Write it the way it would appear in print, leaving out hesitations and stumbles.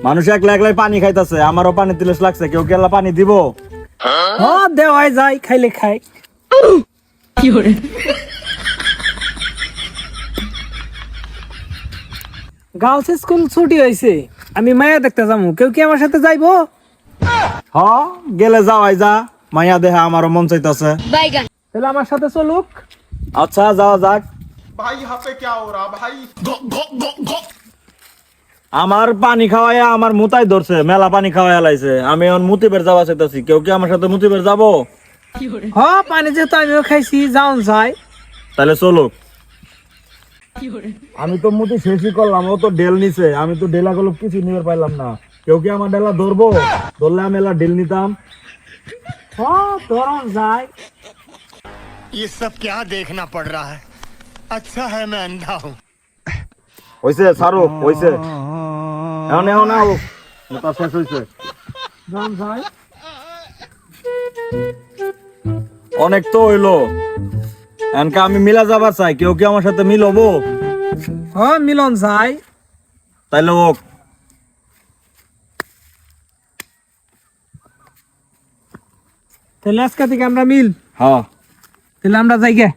মানুষ একলা একলাই পানি খাইতেছে, আমারও পানি তিলস লাগছে, কেউ কি আল্লাহ পানি দিব? দেওয়াই যায়, খাইলে খাই। গার্লস স্কুল ছুটি হয়েছে, আমি মায়া দেখতে যাবো, কেউ কি আমার সাথে যাইবো? হ, গেলে যাওয়াই যা, মাইয়া দেহা আমারও মন চাইতেছে। তাহলে আমার সাথে চলুক। আচ্ছা যাওয়া যাক। भाई यहाँ पे क्या हो रहा भाई? আমার পানি খাওয়াইয়া আমার মুতাই ধরছে, মেলা পানি খাওয়াইয়া লাইছে, আমি এখন মুতিবের যাওয়া চাইতেছি, কেউ কি আমার সাথে মুতিবের যাবো? পানি যেহেতু আমিও খাইছি, যাও যাই। তাহলে চলুক। আমি তো মুতি শেষই করলাম, ও তো ডেল নিছে, আমি তো ডেলা গুলো কিছু নিতে পারলাম না। কেউ কি আমার ডেলা ধরবো? ধরলে আমি এলা ডেল নিতাম। ধরন যাই। ये सब क्या देखना पड़ रहा है? अच्छा है मैं अंधा हूँ। হইছে সারো, হইছে। এখন এখন আও, মুতা শেষ হইছে। যাও যাই। অনেক তো হইলো, এনকা আমি মিলা যাবার চাই, কেউ কি আমার সাথে মিলবো? মিলন যাই। তাইলে হোক। তাহলে আজকে থেকে আমরা মিল। হ্যাঁ, তাহলে আমরা যাই গে।